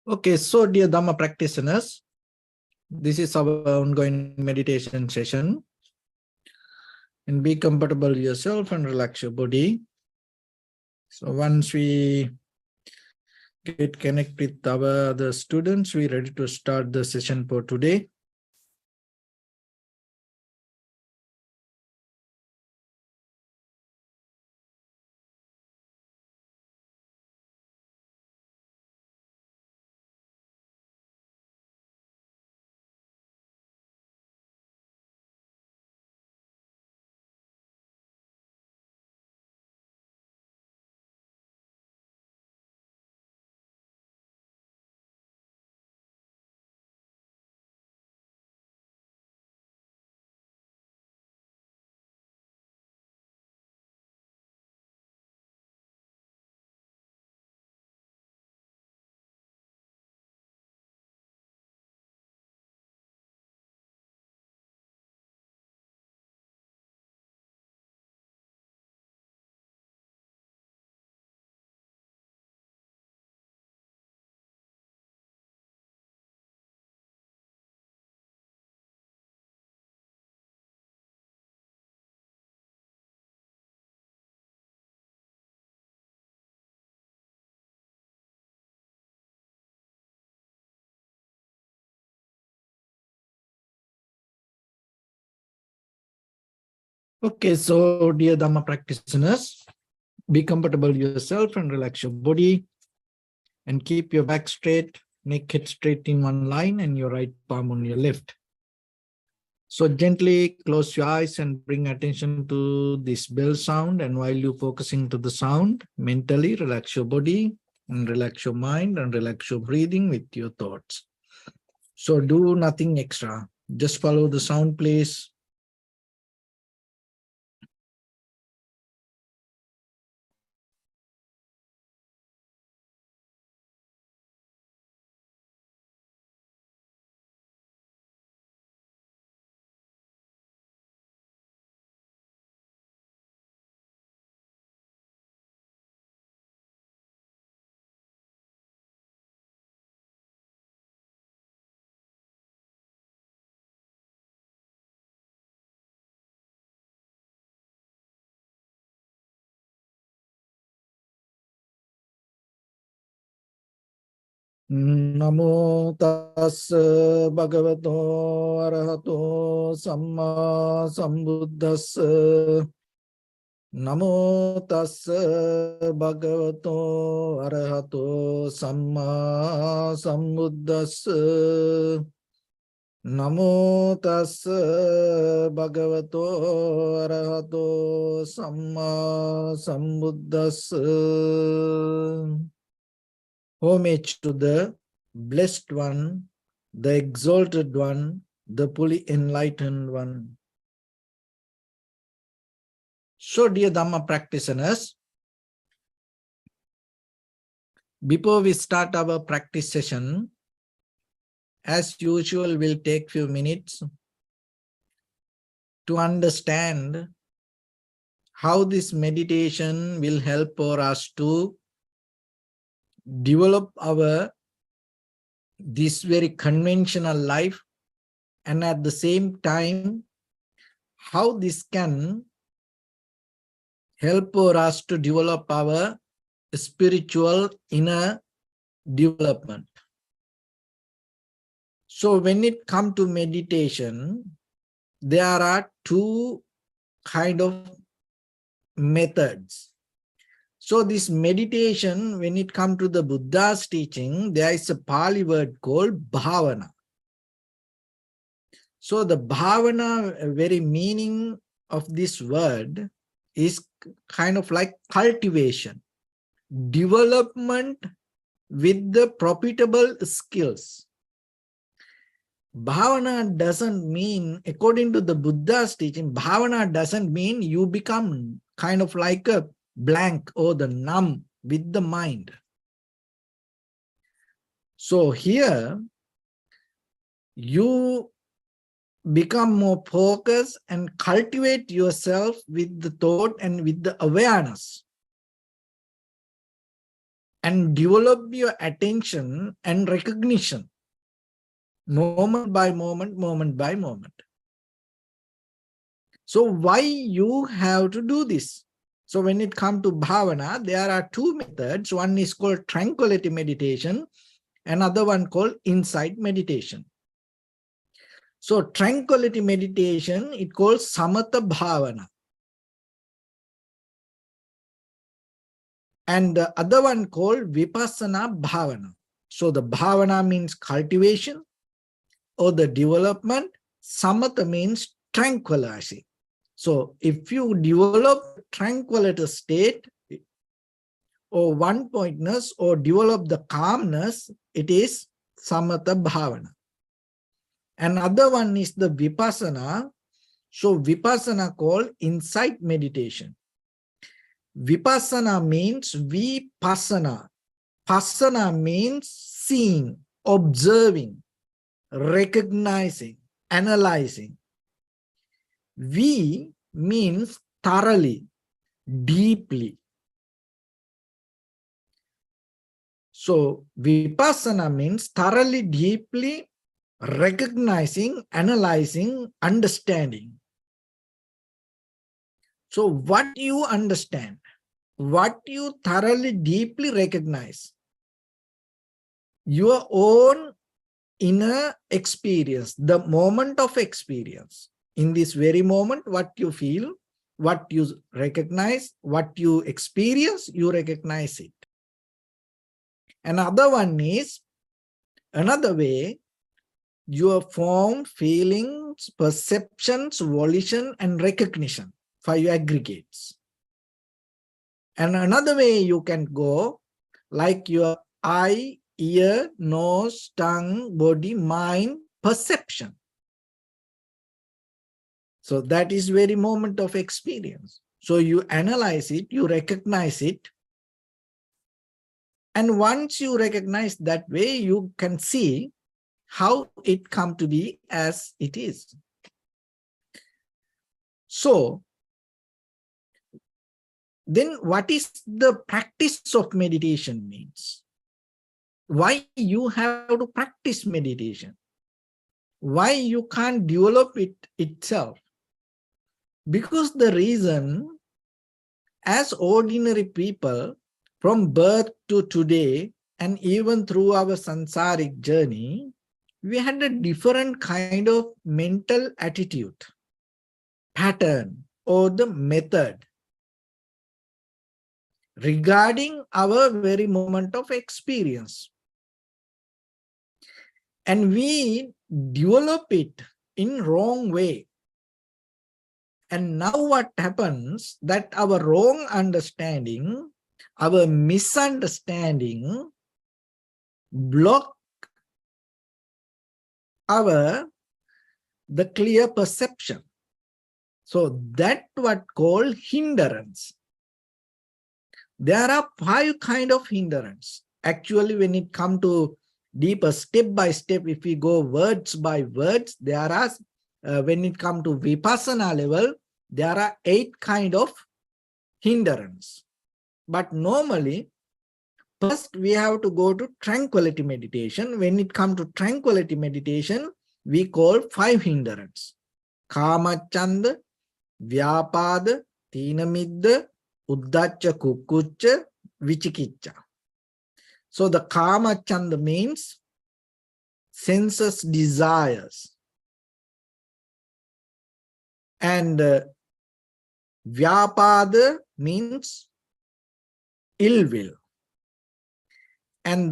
Okay, so dear Dhamma practitioners, this is our ongoing meditation session. And be comfortable yourself and relax your body. So once we get connected with our other students, we're ready to start the session for today. Okay, so dear Dhamma practitioners, be comfortable yourself and relax your body and keep your back straight, neck head straight in one line and your right palm on your left. So gently close your eyes and bring attention to this bell sound. And while you're focusing to the sound, mentally relax your body and relax your mind and relax your breathing with your thoughts. So do nothing extra. Just follow the sound, please. Namo tassa bhagavato arahato samma sambuddhassa. Namo tassa bhagavato arahato samma sambuddhassa. Namo tassa bhagavato arahato samma sambuddhassa. Homage to the Blessed One, the Exalted One, the fully enlightened One. So, dear Dhamma practitioners, before we start our practice session, as usual, we'll take few minutes to understand how this meditation will help for us to develop this very conventional life, and at the same time, how this can help for us to develop our spiritual inner development. So when it comes to meditation, there are two kind of methods. So this meditation, when it comes to the Buddha's teaching, there is a Pali word called bhavana. So the bhavana, very meaning of this word is kind of like cultivation, development with the profitable skills. Bhavana doesn't mean, according to the Buddha's teaching, bhavana doesn't mean you become kind of like a blank or the numb with the mind. So here, you become more focused and cultivate yourself with the thought and with the awareness. and develop your attention and recognition, moment by moment, moment by moment. So why you have to do this? So when it comes to bhavana, there are two methods. One is called tranquility meditation, another one called insight meditation. So tranquility meditation, it calls samatha bhavana. And the other one called vipassana bhavana. So the bhavana means cultivation or the development. Samatha means tranquilizing. So if you develop tranquility state or one pointness or develop the calmness, it is samatha bhavana. Another one is the vipassana. So vipassana called insight meditation. Vipassana means vipassana. Passana means seeing, observing, recognizing, analyzing. Vi means thoroughly, deeply. So vipassana means thoroughly, deeply recognizing, analyzing, understanding. So what you understand, what you thoroughly, deeply recognize, your own inner experience, the moment of experience. In this very moment, what you feel, what you recognize, what you experience, you recognize it. Another one is, another way, your form, feelings, perceptions, volition, and recognition, 5 aggregates. And another way you can go, like your eye, ear, nose, tongue, body, mind, perception. So that is very moment of experience. So you analyze it, you recognize it. And once you recognize that way, you can see how it come to be as it is. So then what is the practice of meditation means? Why you have to practice meditation? Why you can't develop it itself? Because the reason, as ordinary people, from birth to today, and even through our sansaric journey, we had a different kind of mental attitude, pattern, or the method regarding our very moment of experience. And we develop it in wrong way. And now what happens, that our wrong understanding, our misunderstanding block the clear perception. So that what called hindrance. There are 5 kind of hindrance. Actually, when it come to deeper step by step, if we go words by words, there are, when it come to vipassana level, there are 8 kind of hindrance. But normally, first we have to go to tranquility meditation. When it comes to tranquility meditation, we call 5 hindrance. Kamachanda, Vyapada, Tinamidda, Uddhacha, Kukucha, Vichikicca. So the Kamachanda means senses desires. And Vyapada means ill will. And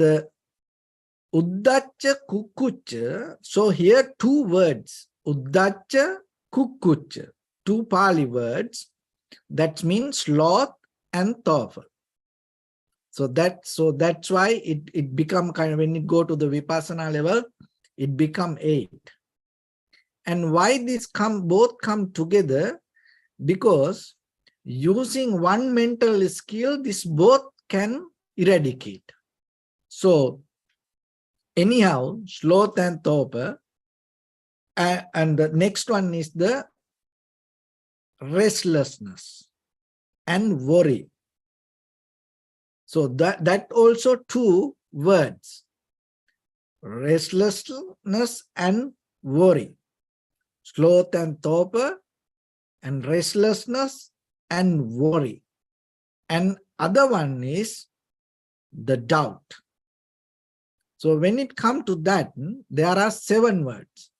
Uddhacha, Kukucha, so here 2 words, Uddhacha, Kukucha, 2 Pali words, that means sloth and thoughtful. So that's why it become kind of, when it go to the vipassana level, it become 8. And why this both come together? Because using one mental skill, this both can eradicate. So anyhow, sloth and torpor, and the next one is the restlessness and worry. So that also two words, restlessness and worry. Sloth and torpor, and restlessness and worry. And other one is the doubt. So when it comes to that, there are 7 words.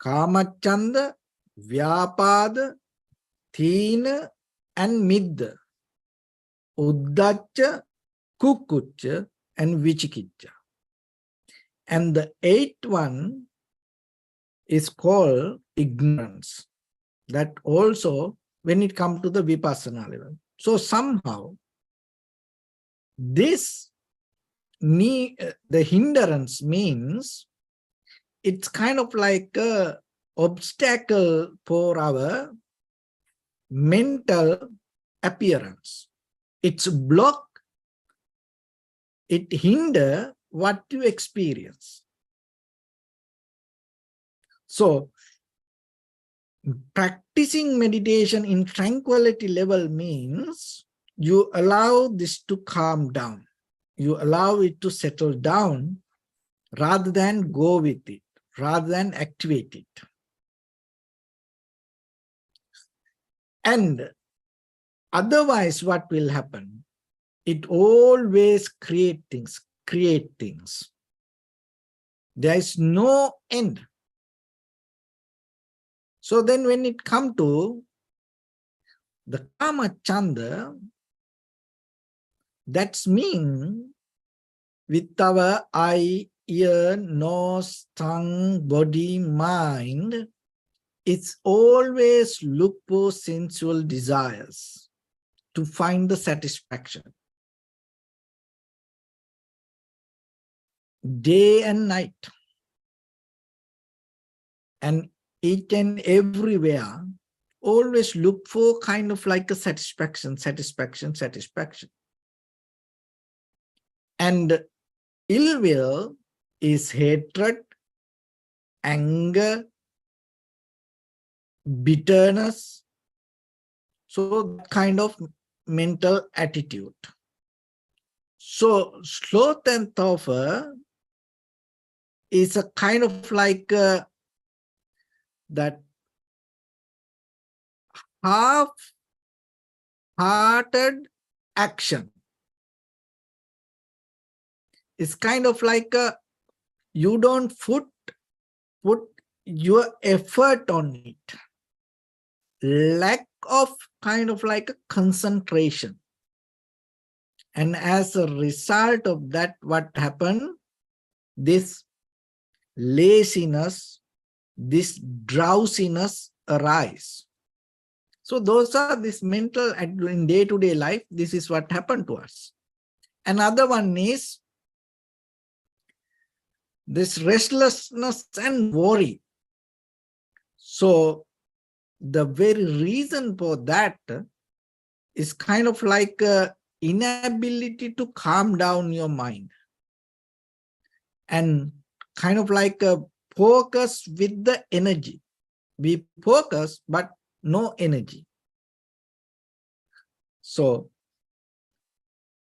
Kamachanda, Vyapada, Thina, and Midda. Uddacha, Kukucha, and Vichikicha. And the 8th one is called ignorance. That also when it comes to the Vipassana level. So somehow this the hindrance means it's kind of like a obstacle for our mental appearance. It's block, it hinder what you experience. So practicing meditation in tranquility level means you allow this to calm down. You allow it to settle down rather than go with it, rather than activate it. And otherwise, what will happen? It always create things. There is no end. So then when it comes to the Kama Chanda, that's mean with our eye, ear, nose, tongue, body, mind, it's always look for sensual desires to find the satisfaction. Day and night. And each and everywhere, always look for kind of like a satisfaction. And ill will is hatred, anger, bitterness. So kind of mental attitude. So sloth and torpor is a kind of like that half-hearted action. It's kind of like you don't put your effort on it. Lack of kind of like a concentration. And as a result of that, what happened? This laziness, this drowsiness arise. So those are this mental in day-to-day life. This is what happened to us. Another one is this restlessness and worry. So the very reason for that is kind of like inability to calm down your mind and kind of like a focus with the energy. We focus, but no energy. So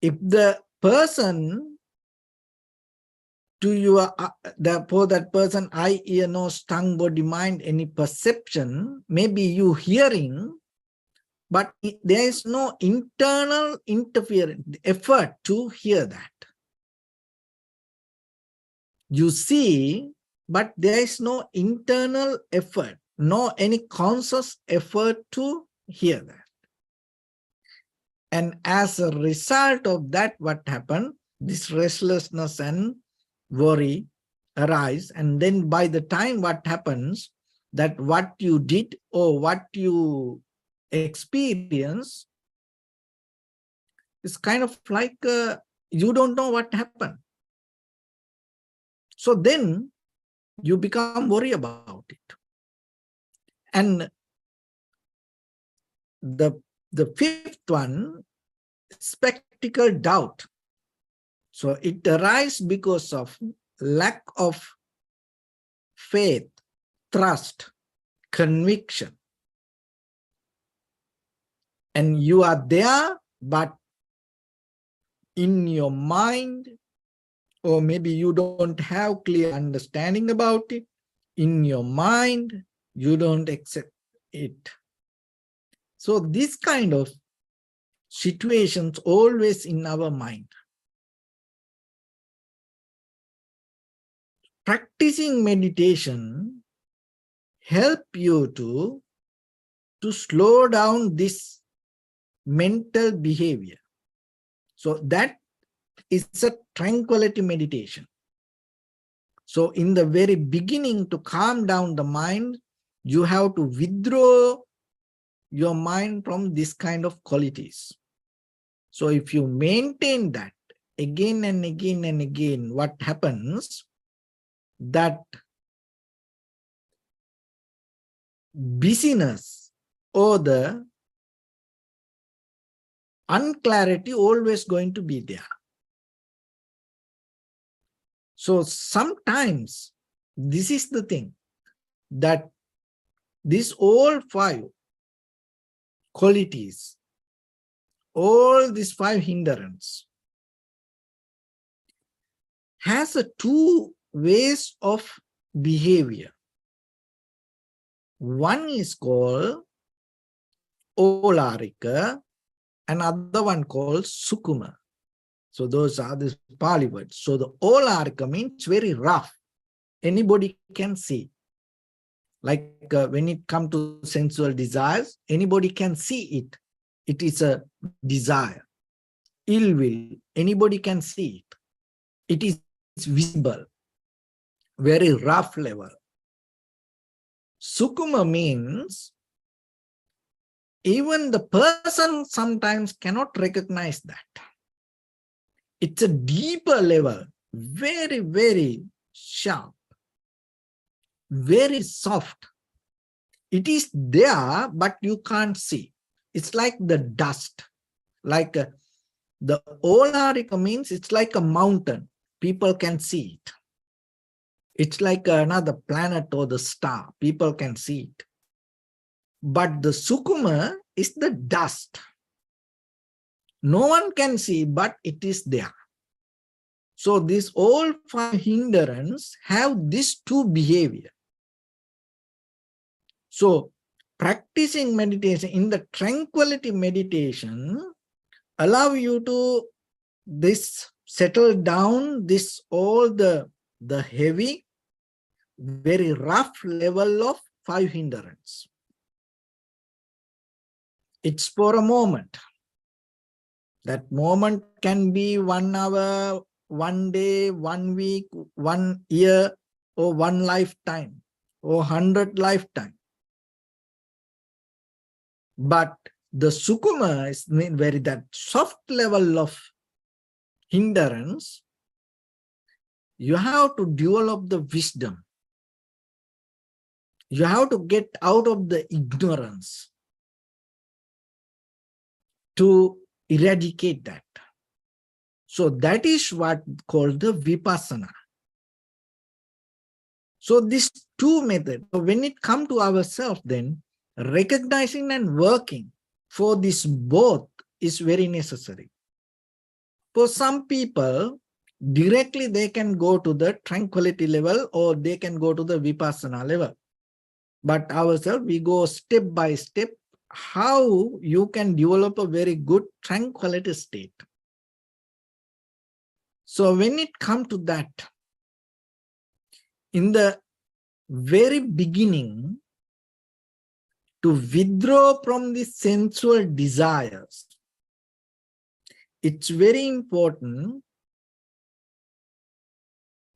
if the person for that person, eye, ear, nose, tongue, body, mind, any perception, maybe you hearing, but there is no internal interference, effort to hear that. You see, but there is no internal effort, no any conscious effort to hear that. And as a result of that, what happened? This restlessness and worry arise. And then by the time what happens, that what you did or what you experience is kind of like you don't know what happened. So then you become worried about it. And the 5th one, spectacle doubt. So it arises because of lack of faith, trust, conviction. And you are there, but in your mind, or maybe you don't have clear understanding about it, in your mind, you don't accept it. So this kind of situations always in our mind. Practicing meditation help you to slow down this mental behavior. So that is a tranquility meditation. So in the very beginning, to calm down the mind, you have to withdraw your mind from this kind of qualities. So if you maintain that again and again and again, what happens? That busyness or the unclarity always going to be there. So sometimes this is the thing, that these all 5 qualities, all these 5 hindrances has a 2 ways of behavior. One is called Olarika, another one called Sukuma. So those are the Pali words. So the Olarika means very rough. Anybody can see. Like when it comes to sensual desires, anybody can see it. It is a desire. Ill will, anybody can see it. It is visible, very rough level. Sukuma means even the person sometimes cannot recognize that. It's a deeper level, very, very sharp, very soft. It is there, but you can't see. It's like the dust. Like the Olarika means it's like a mountain. People can see it. It's like another planet or the star. People can see it. But the Sukuma is the dust. No one can see, but it is there. So these all 5 hindrances have these 2 behavior. So practicing meditation in the tranquility meditation allow you to this settle down this all the heavy, very rough level of 5 hindrances. It's for a moment. That moment can be 1 hour, 1 day, 1 week, 1 year, or 1 lifetime, or 100 lifetime. But the Sukuma is very that soft level of hindrance. You have to develop the wisdom. You have to get out of the ignorance to eradicate that. So that is what called the vipassana. So these 2 methods, when it comes to ourselves, then recognizing and working for this both is very necessary. For some people, directly they can go to the tranquility level or they can go to the vipassana level. But ourselves, we go step by step, how you can develop a very good tranquility state. So when it comes to that, in the very beginning, to withdraw from the sensual desires, it's very important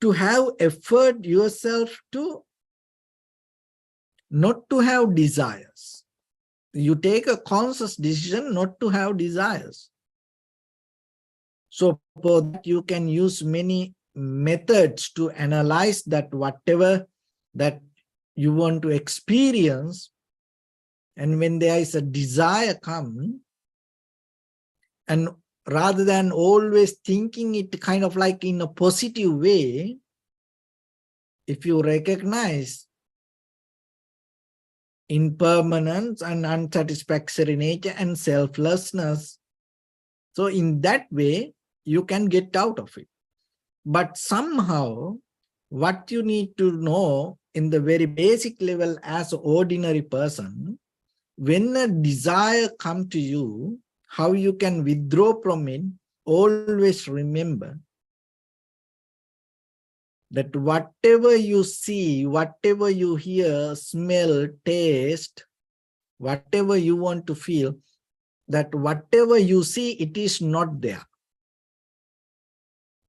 to have effort yourself to not to have desires. You take a conscious decision not to have desires. So for that you can use many methods to analyze that whatever that you want to experience, and when there is a desire come, and rather than always thinking it kind of like in a positive way, if you recognize impermanence and unsatisfactory nature and selflessness, so in that way you can get out of it. But somehow, what you need to know in the very basic level as an ordinary person, when a desire comes to you, how you can withdraw from it, always remember that whatever you see, whatever you hear, smell, taste, whatever you want to feel, that whatever you see, it is not there.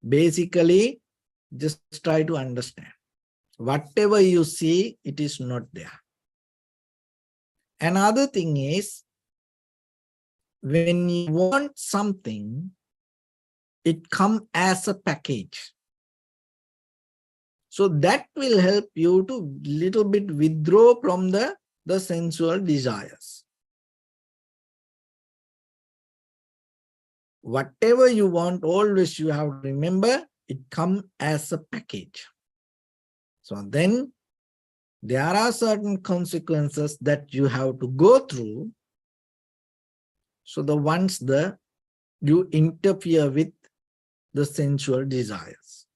Basically, just try to understand. Whatever you see, it is not there. Another thing is, when you want something, it comes as a package. So that will help you to little bit withdraw from the sensual desires. Whatever you want, always you have to remember, it comes as a package. So then there are certain consequences that you have to go through. So the ones that you interfere with the sensual desires.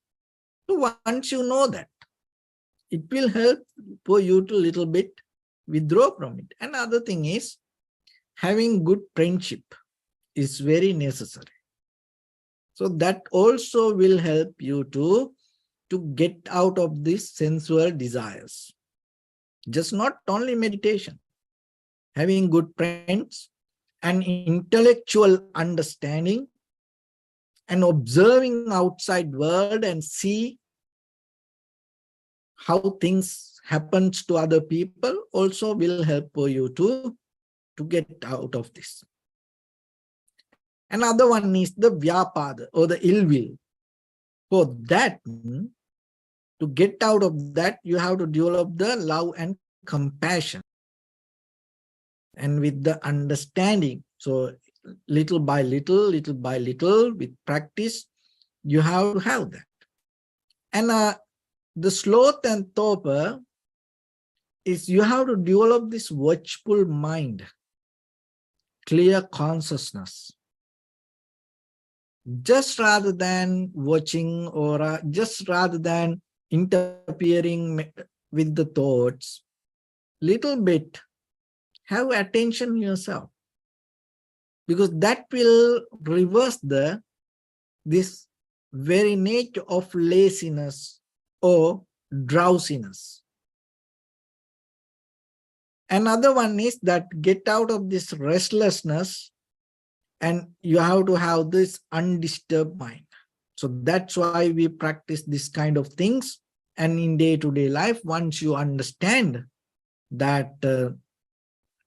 So once you know that, it will help for you to little bit withdraw from it. Another thing is, having good friendship is very necessary. So that also will help you to get out of these sensual desires. Just not only meditation, having good friends, and intellectual understanding, and observing outside world and see how things happens to other people also will help for you to get out of this. Another one is the vyapada, or the ill will. For that, to get out of that, you have to develop the love and compassion. And with the understanding, so little by little, with practice, you have to have that. And the sloth and torpor is you have to develop this watchful mind, clear consciousness. Just rather than watching, or just rather than interfering with the thoughts, little bit have attention yourself, because that will reverse this very nature of laziness or drowsiness. Another one is that get out of this restlessness, and you have to have this undisturbed mind. So that's why we practice this kind of things. And in day-to-day life, once you understand that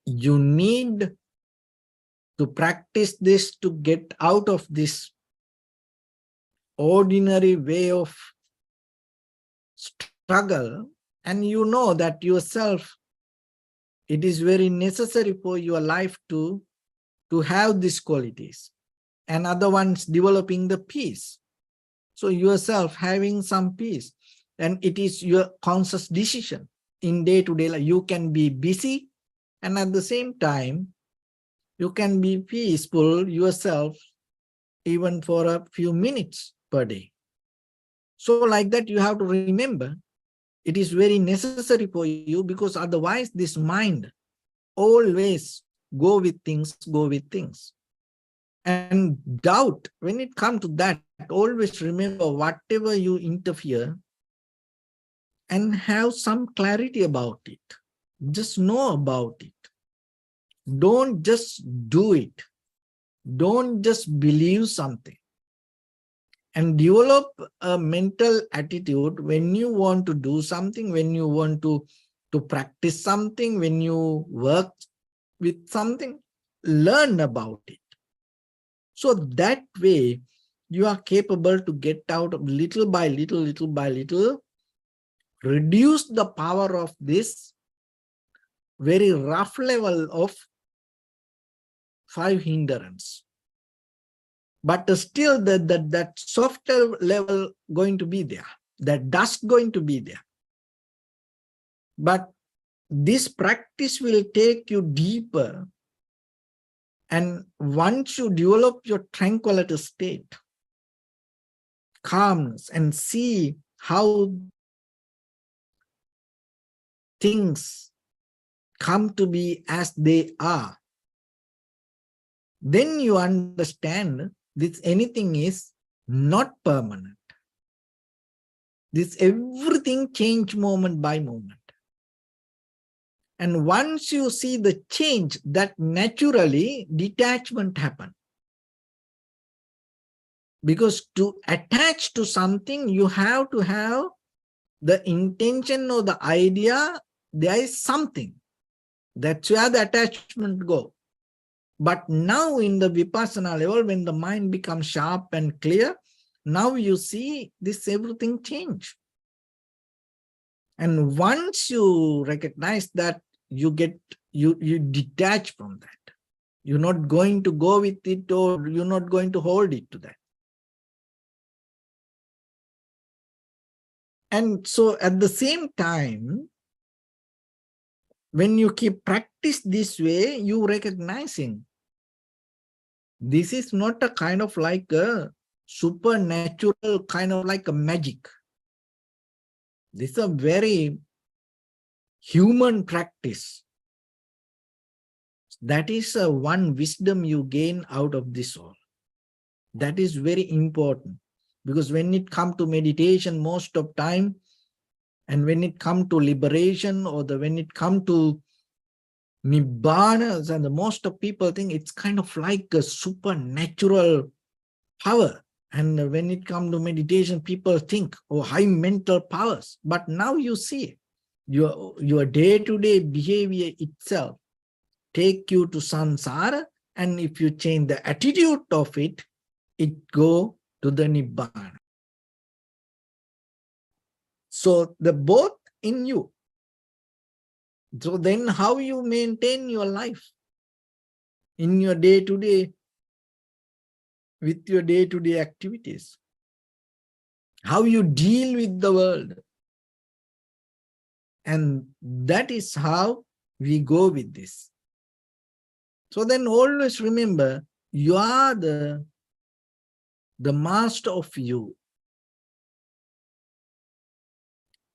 you need to practice this to get out of this ordinary way of struggle, and you know that yourself, it is very necessary for your life to have these qualities, and other ones developing the peace. So yourself having some peace, and it is your conscious decision in day-to-day life. You can be busy, and at the same time, you can be peaceful yourself even for a few minutes per day. So like that, you have to remember, it is very necessary for you, because otherwise this mind always go with things. And doubt, when it comes to that, always remember, whatever you interfere, and have some clarity about it. Just know about it. Don't just do it. Don't just believe something. And develop a mental attitude when you want to do something, when you want to practice something, when you work with something, learn about it. So that way, you are capable to get out of little by little, reduce the power of this very rough level of 5 hindrance. But still that softer level going to be there, that dust going to be there. But this practice will take you deeper. And once you develop your tranquility state, calmness and see how things come to be as they are, then you understand this anything is not permanent. This everything change moment by moment. And once you see the change, that naturally detachment happens. Because to attach to something, you have to have the intention or the idea, there is something. That's where the attachment goes. But now in the Vipassana level, when the mind becomes sharp and clear, now you see this everything change. And once you recognize that, you detach from that. You're not going to go with it, or you're not going to hold it to that. And so at the same time, when you keep practice this way, you recognizing this is not a kind of like a supernatural kind of like a magic. This is a very human practice. That is one wisdom you gain out of this all. That is very important, because when it comes to meditation, most of time, and when it comes to liberation, or when it comes to Nibbana, and the most of people think it's kind of like a supernatural power. And when it comes to meditation, people think, oh, high mental powers. But now you see your day-to-day behavior itself take you to samsara, and if you change the attitude of it, it go to the Nibbana. So the both in you. So then how you maintain your life in your day-to-day, with your day-to-day activities, how you deal with the world. And that is how we go with this. So then always remember, you are the master of you.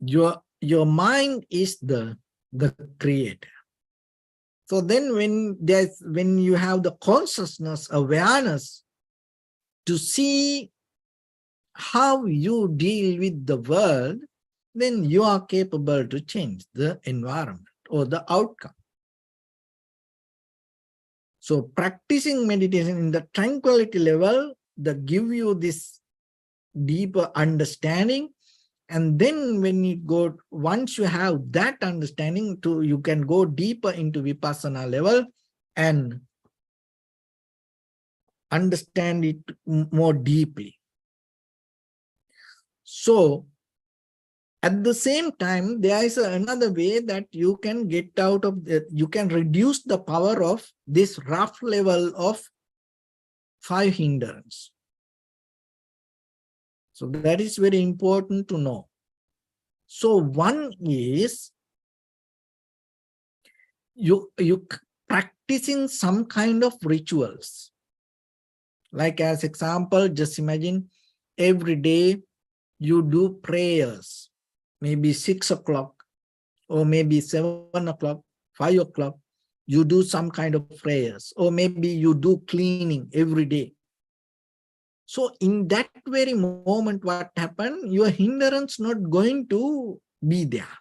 Your mind is the creator. So then when you have the consciousness, awareness to see how you deal with the world, then you are capable to change the environment or the outcome. So practicing meditation in the tranquility level, that give you this deeper understanding. And then when you go, once you have that understanding, you can go deeper into Vipassana level and understand it more deeply. So at the same time, there is another way that you can get out of you can reduce the power of this rough level of 5 hindrance. So that is very important to know. So one is you practicing some kind of rituals. Like as example, just imagine every day you do prayers, maybe 6 o'clock, or maybe 7 o'clock, 5 o'clock, you do some kind of prayers, or maybe you do cleaning every day. So in that very moment, what happened, your hindrance not going to be there.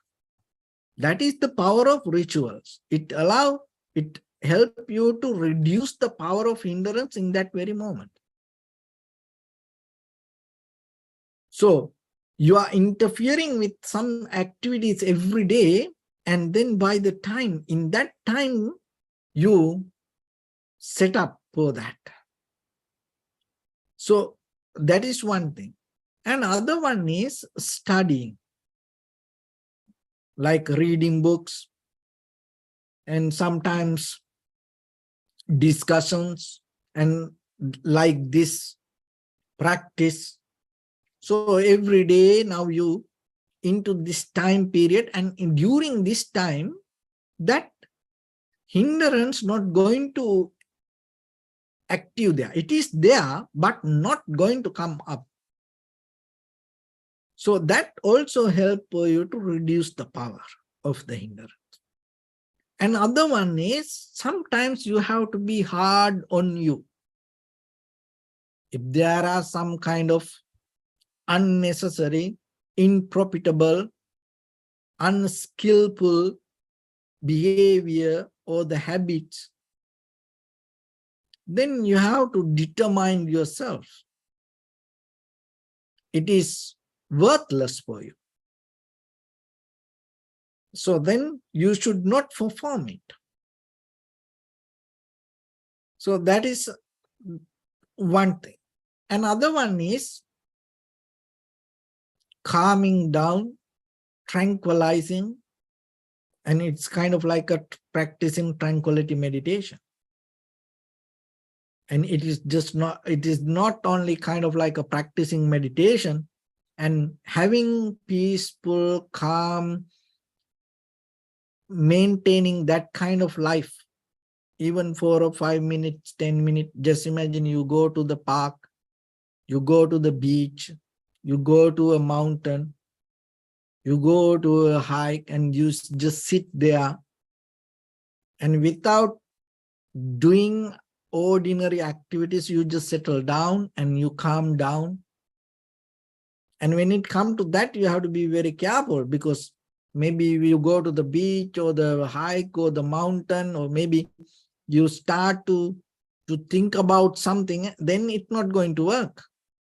That is the power of rituals. It help you to reduce the power of hindrance in that very moment. So you are interfering with some activities every day, and then by the time, in that time, you set up for that. So that is one thing. And other one is studying, like reading books, and sometimes discussions, and like this practice. So every day now you into this time period, and during this time, that hindrance not going to active there. It is there, but not going to come up. So that also helps you to reduce the power of the hindrance. Another one is sometimes you have to be hard on you. If there are some kind of unnecessary, unprofitable, unskillful behavior or the habits, then you have to determine yourself. It is worthless for you. So then you should not perform it. So that is one thing. Another one is calming down, tranquilizing, and it's kind of like a practicing tranquility meditation. And it is not only kind of like a practicing meditation and having peaceful, calm, maintaining that kind of life, even 4 or 5 minutes, 10 minutes. Just imagine you go to the park, you go to the beach, you go to a mountain, you go to a hike, and you just sit there, and without doing ordinary activities, you just settle down and you calm down. And when it comes to that, you have to be very careful, because maybe you go to the beach or the hike or the mountain, or maybe you start to think about something, then it's not going to work.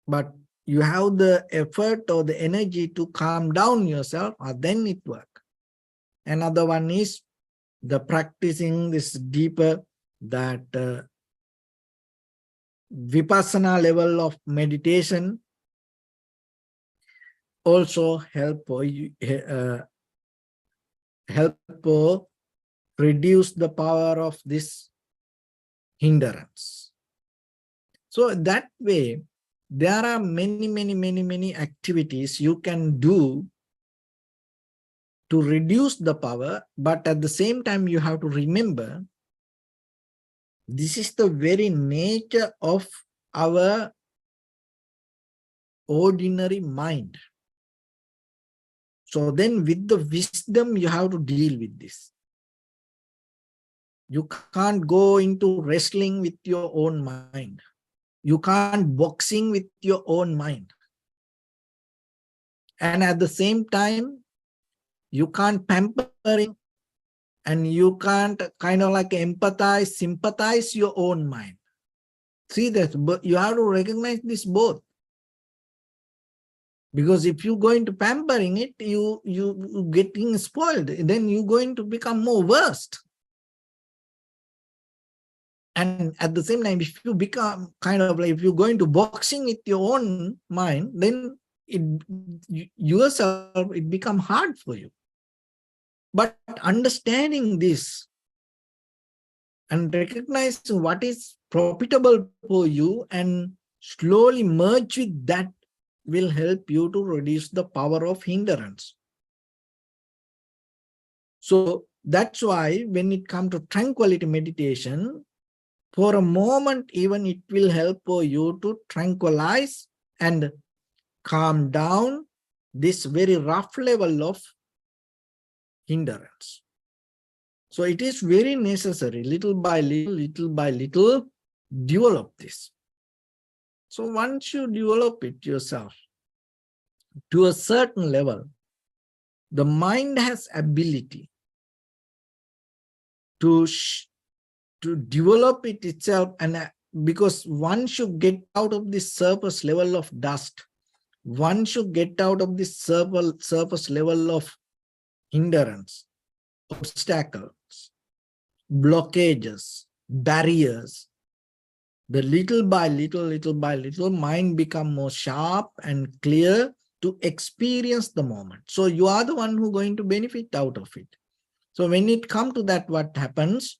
But you have the effort or the energy to calm down yourself, or then it works. Another one is the practicing this deeper, that vipassana level of meditation also help reduce the power of this hindrance. So that way, there are many activities you can do to reduce the power, but at the same time, you have to remember this is the very nature of our ordinary mind. So then with the wisdom, you have to deal with this. You can't go into wrestling with your own mind. You can't boxing with your own mind. And at the same time, you can't pampering, and you can't kind of like empathize, sympathize your own mind. See that, but you have to recognize this both. Because if you go into pampering it, you getting spoiled, then you're going to become more worst. And at the same time, if you become kind of like, if you're going to boxing with your own mind, then yourself, it become hard for you. But understanding this and recognizing what is profitable for you and slowly merge with that will help you to reduce the power of hindrance. So that's why when it comes to tranquility meditation, for a moment, even it will help for you to tranquilize and calm down this very rough level of hindrance. So it is very necessary, little by little, develop this. So once you develop it yourself to a certain level, the mind has ability to develop it itself. And because one should get out of this surface level of dust, one should get out of this surface level of hindrance, obstacles, blockages, barriers. The little by little, mind become more sharp and clear to experience the moment. So you are the one who going to benefit out of it. So when it comes to that, what happens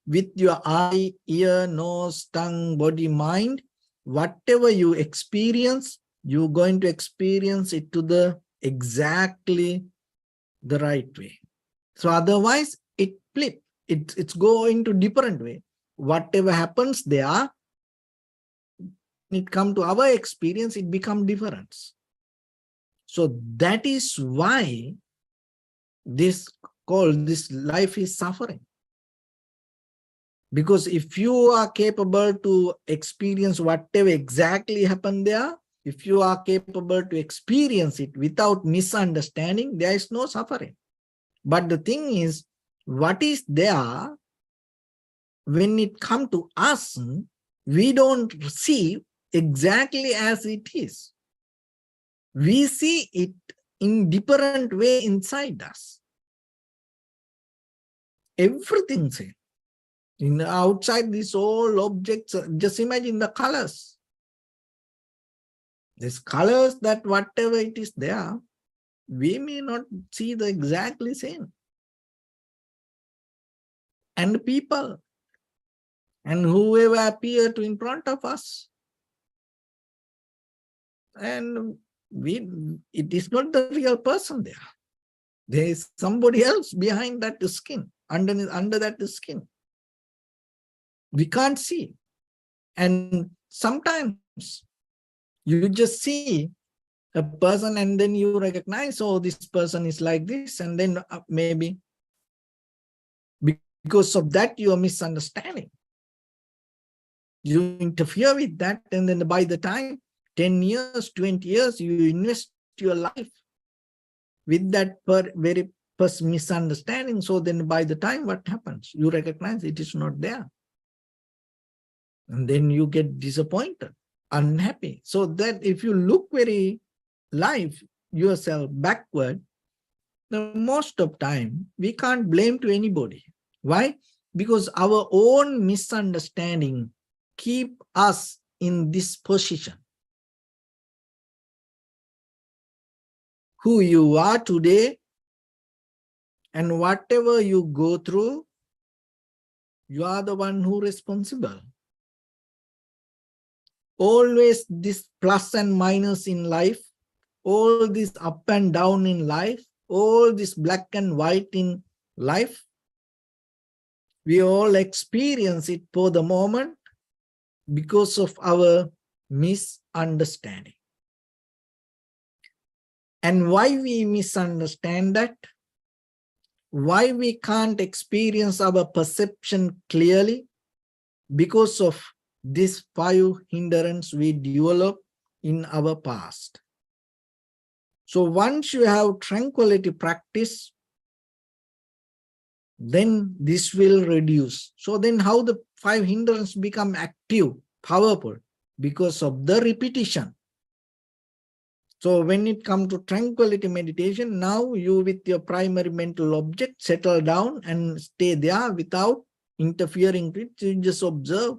with your eye, ear, nose, tongue, body, mind, whatever you experience, you're going to experience it to the exactly the right way. So otherwise it flip, it's going to different way. Whatever happens there, when it come to our experience, it become different. So that is why this life is suffering. Because if you are capable to experience whatever exactly happened there, if you are capable to experience it without misunderstanding, there is no suffering. But the thing is, what is there, when it comes to us, we don't see exactly as it is. We see it in different way inside us. Everything same. In outside these all objects, just imagine the colors. These colors, that whatever it is there, we may not see the exactly same. And people, and whoever appear to in front of us. And it is not the real person there. There is somebody else behind that skin, under that skin. We can't see. And sometimes you just see a person and then you recognize, oh, this person is like this, and then maybe because of that you are misunderstanding. You interfere with that, and then by the time 10 years, 20 years, you invest your life with that very first misunderstanding. So then by the time what happens? You recognize it is not there. And then you get disappointed, unhappy. So that if you look very life yourself backward, the most of time we can't blame to anybody. Why? Because our own misunderstanding keep us in this position. Who you are today and whatever you go through, you are the one who is responsible. Always this plus and minus in life, all this up and down in life, all this black and white in life, we all experience it for the moment because of our misunderstanding. And why we misunderstand that? Why we can't experience our perception clearly? Because of these 5 hindrances we developed in our past. So once you have tranquility practice, then this will reduce. So then how the 5 hindrances become active, powerful? Because of the repetition. So when it comes to tranquility meditation, now you with your primary mental object settle down and stay there without interfering with it. You just observe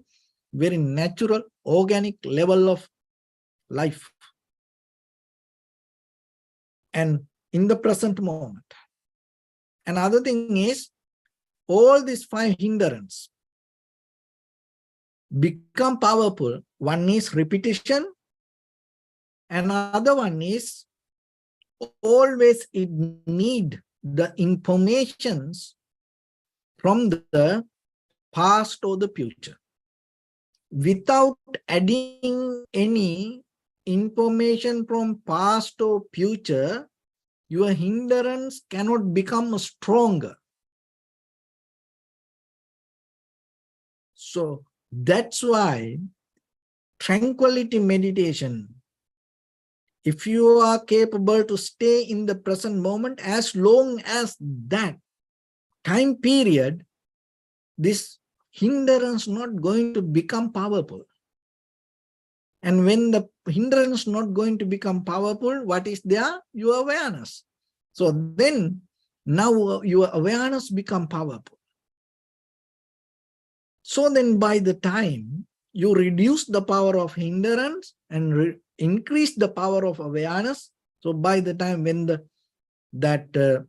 very natural, organic level of life. And in the present moment. Another thing is, all these 5 hindrances become powerful. One is repetition. Another one is always it need the informations from the past or the future. Without adding any information from past or future, your hindrance cannot become stronger. So that's why tranquility meditation, if you are capable to stay in the present moment, as long as that time period, this hindrance not going to become powerful. And when the hindrance not going to become powerful, what is there? Your awareness. So then now your awareness become powerful. So then by the time you reduce the power of hindrance and increase the power of awareness, so by the time when that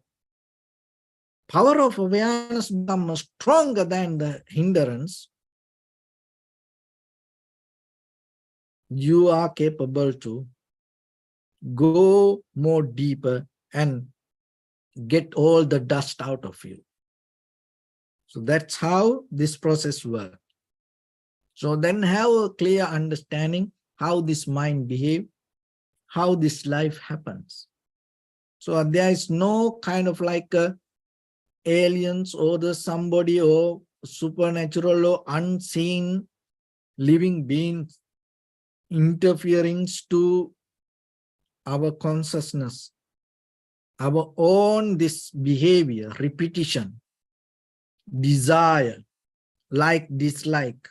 power of awareness becomes stronger than the hindrance, you are capable to go more deeper and get all the dust out of you. So that's how this process works. So then have a clear understanding how this mind behaves, how this life happens. So there is no kind of like aliens or the somebody or supernatural or unseen living beings interfering to our consciousness, our own this behavior, repetition, desire, like, dislike,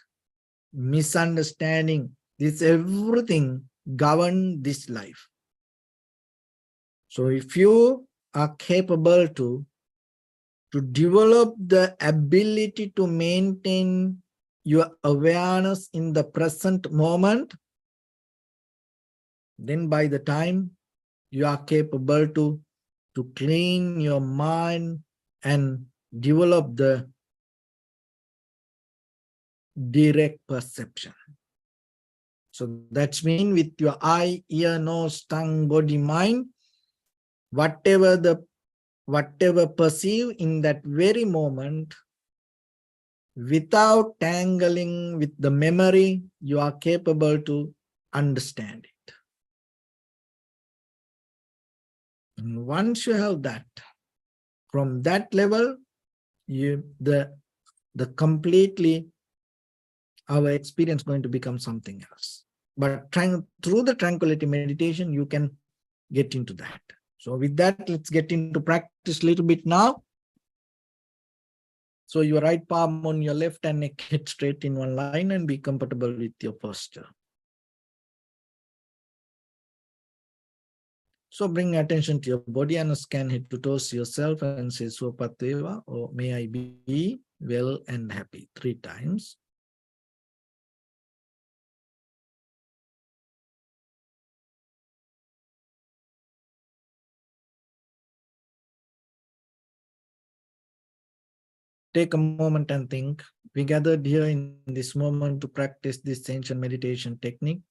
misunderstanding, this everything govern this life. So if you are capable to develop the ability to maintain your awareness in the present moment, then by the time you are capable to clean your mind and develop the direct perception. So that's mean with your eye, ear, nose, tongue, body, mind, whatever perceive in that very moment, without tangling with the memory, you are capable to understand it. And once you have that, from that level, the completely our experience going to become something else. But through the tranquility meditation, you can get into that. So with that, let's get into practice a little bit now. So your right palm on your left and neck head straight in one line and be comfortable with your posture. So bring attention to your body and scan head to toes yourself and say Swapateva, or may I be well and happy 3 times. Take a moment and think. We gathered here in this moment to practice this ancient meditation technique.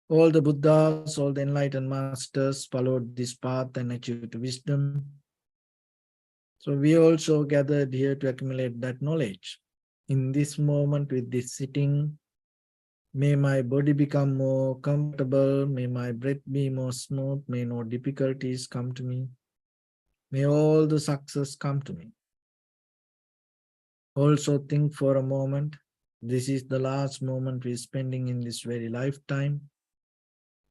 All the Buddhas, all the enlightened masters followed this path and achieved wisdom. So we also gathered here to accumulate that knowledge. In this moment with this sitting, may my body become more comfortable, may my breath be more smooth, may no difficulties come to me, may all the success come to me. Also think for a moment, this is the last moment we're spending in this very lifetime,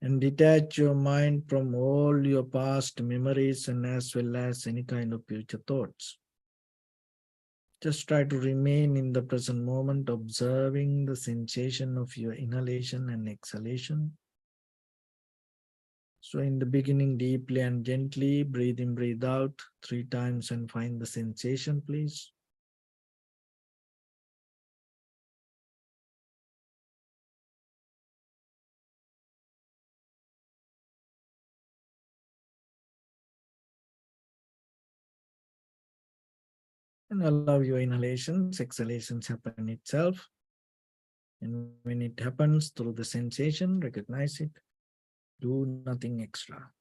and detach your mind from all your past memories and as well as any kind of future thoughts. Just try to remain in the present moment, observing the sensation of your inhalation and exhalation. So in the beginning, deeply and gently, breathe in, breathe out 3 times and find the sensation, please. And allow your inhalations, exhalations happen itself. And when it happens through the sensation, recognize it. Do nothing extra.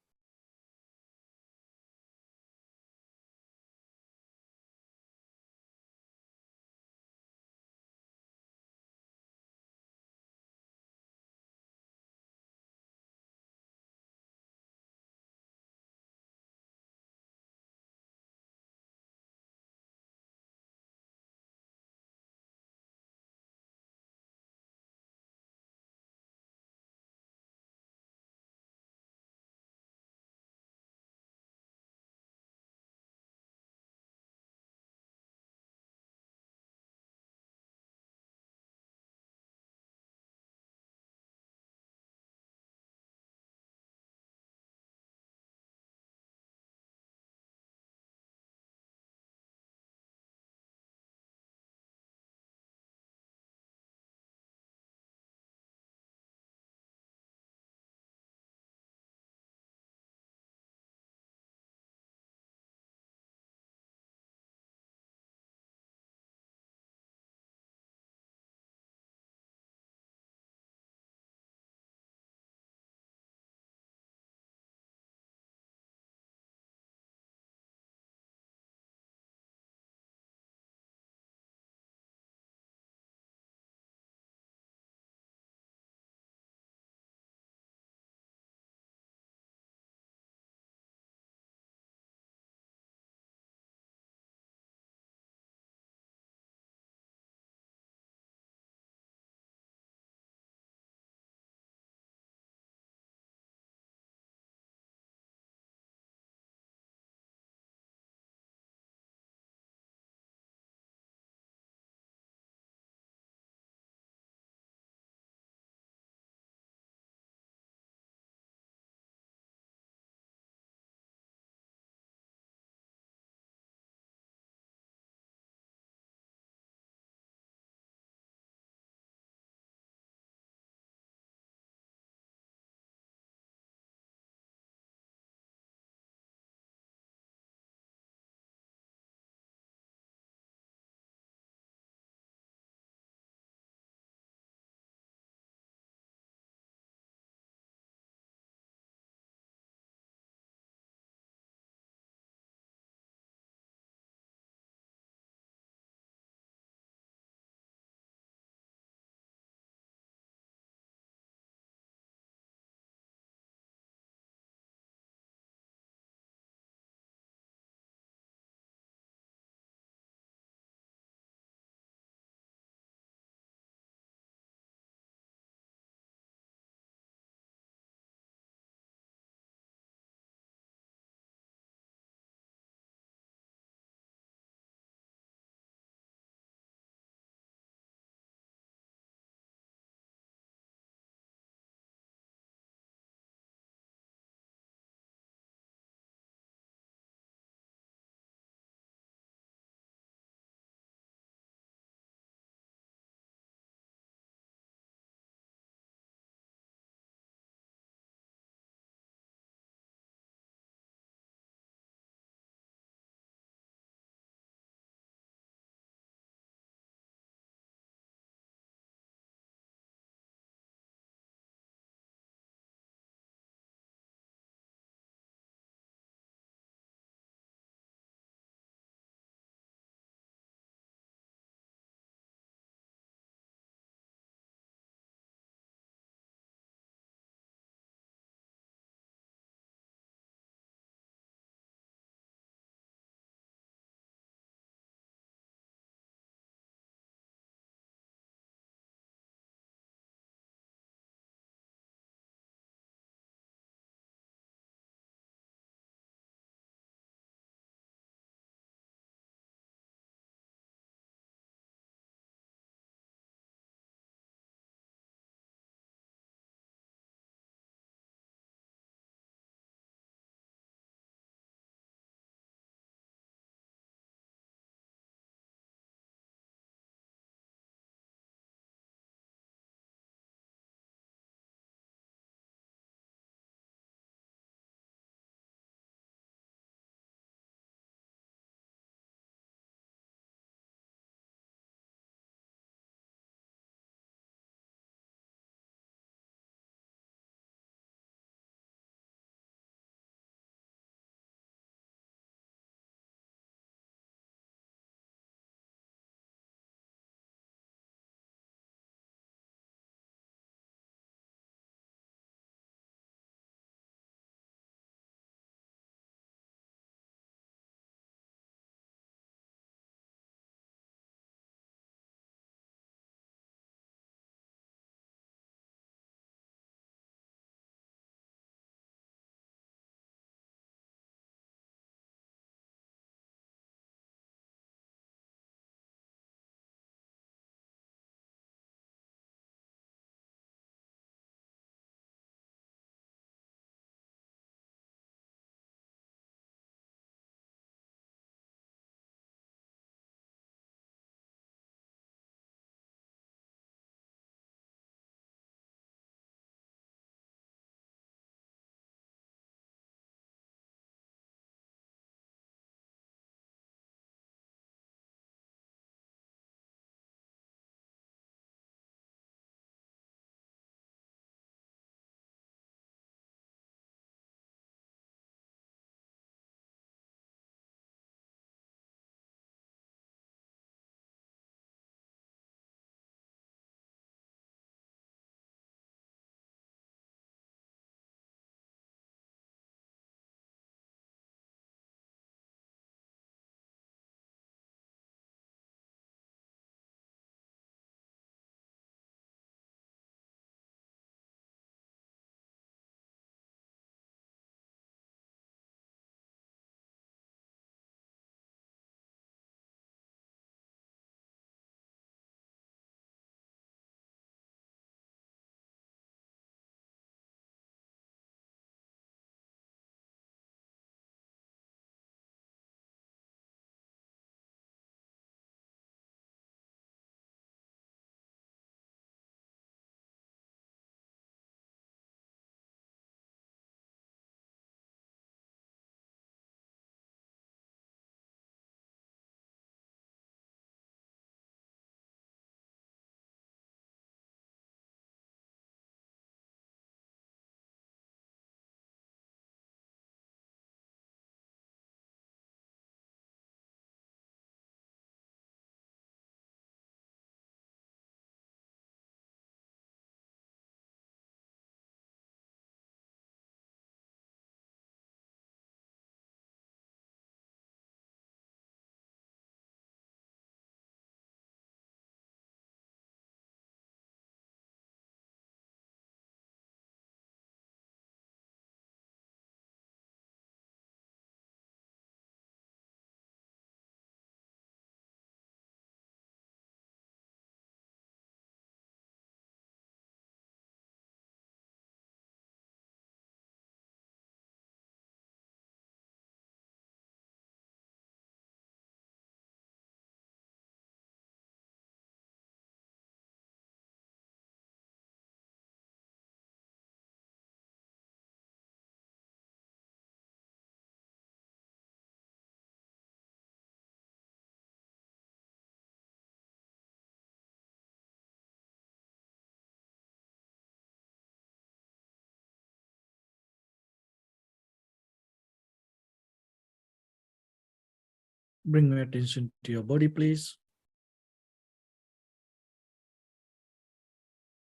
Bring your attention to your body, please.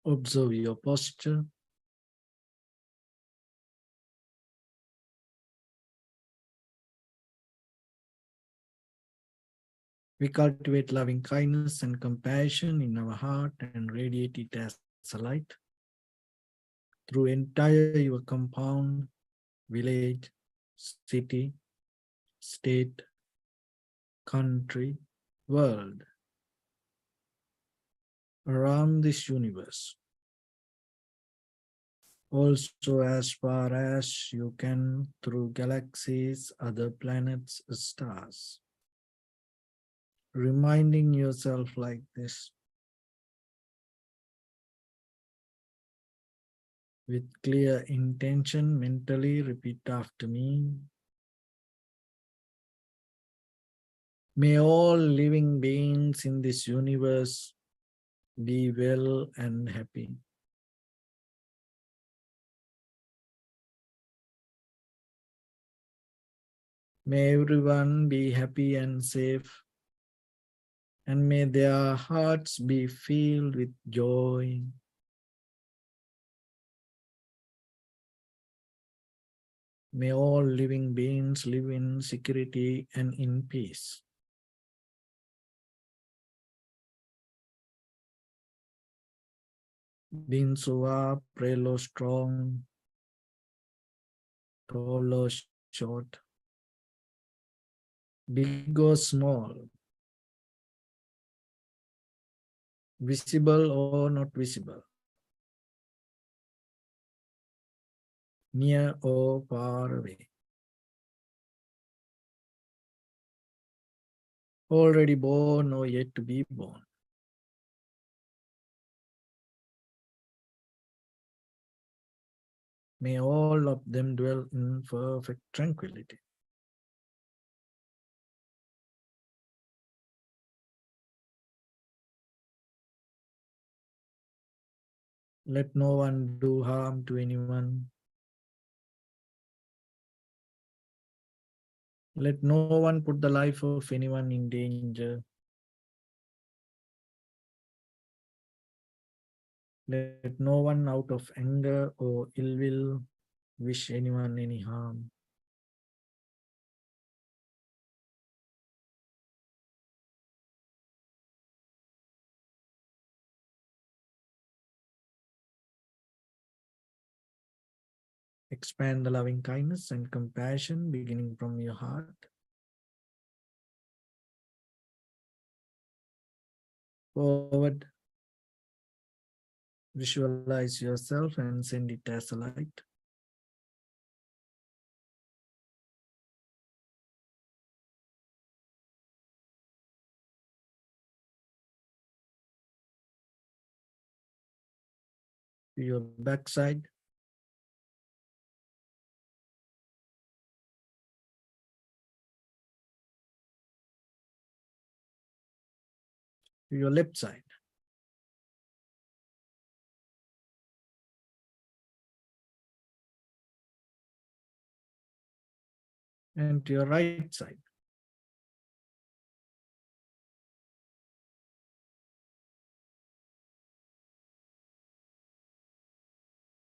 Observe your posture. We cultivate loving kindness and compassion in our heart and radiate it as a light through entire your compound, village, city, state, country, world, around this universe. Also as far as you can through galaxies, other planets, stars. Reminding yourself like this with clear intention, mentally repeat after me. May all living beings in this universe be well and happy. May everyone be happy and safe, and may their hearts be filled with joy. May all living beings live in security and in peace. Being Suva, Prelo strong, tall or short, big or small, visible or not visible, near or far away, already born or yet to be born. May all of them dwell in perfect tranquility. Let no one do harm to anyone. Let no one put the life of anyone in danger. Let no one out of anger or ill will wish anyone any harm. Expand the loving kindness and compassion beginning from your heart. Forward, visualize yourself and send it as a light. To your backside, to your left side, and to your right side.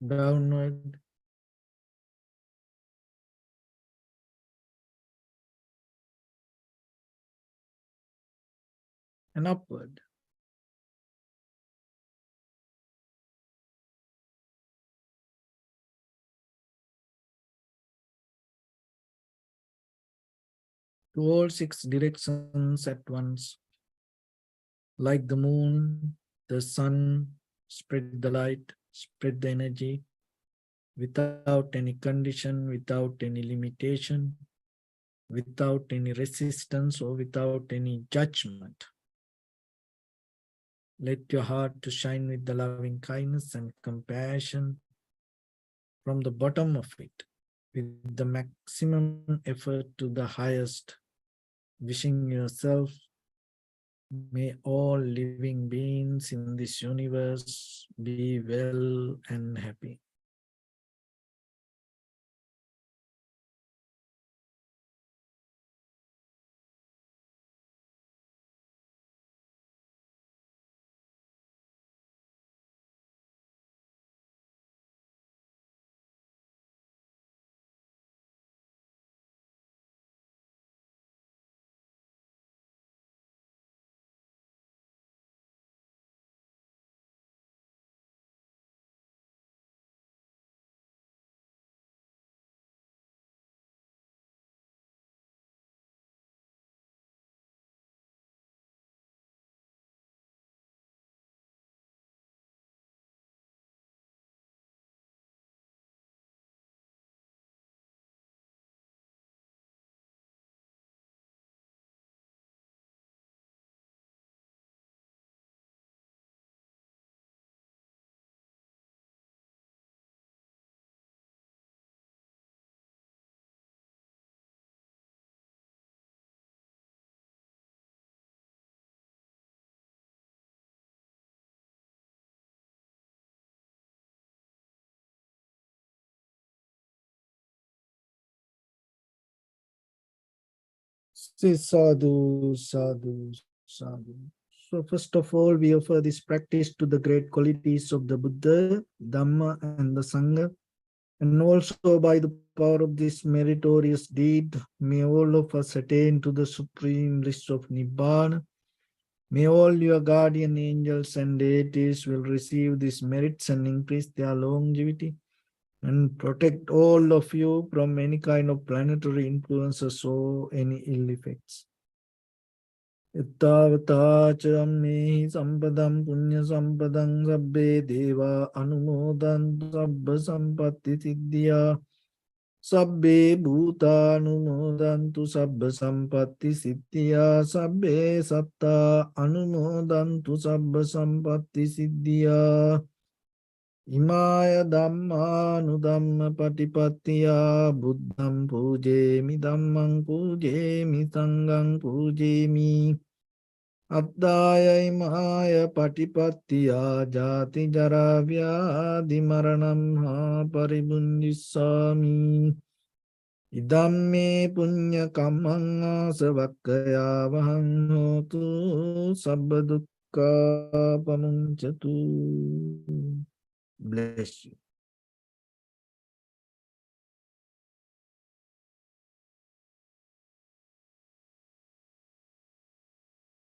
Downward, and upward. To all six directions at once. Like the moon, the sun, spread the light, spread the energy without any condition, without any limitation, without any resistance or without any judgment. Let your heart to shine with the loving kindness and compassion from the bottom of it, with the maximum effort to the highest, wishing yourself, may all living beings in this universe be well and happy. Say sadhu, sadhu, sadhu. So first of all, we offer this practice to the great qualities of the Buddha, Dhamma, and the Sangha. And also by the power of this meritorious deed, may all of us attain to the supreme bliss of Nibbana. May all your guardian angels and deities will receive these merits and increase their longevity and protect all of you from any kind of planetary influences or any ill effects. Ittavata ca ammehi sampadam punya sampadam sabbe deva anumodantu sabba sampatti siddhya sabbe bhuta anumodantu sabba sampatti siddhya sabbe satta anumodantu sabba sampatti siddhya Imaya Dhamma Nudhamma Patipattiya Buddham Pujemi Dhammam Pujemi Sangham Pujemi Addaya Imaya Patipattiya Jati Jara Vyadhi Maranam Ha Paribundissami Idamme Punya Kammang Asavakkaya Vahang Hotu Sabba Dukkha Pamunchatu. Bless you.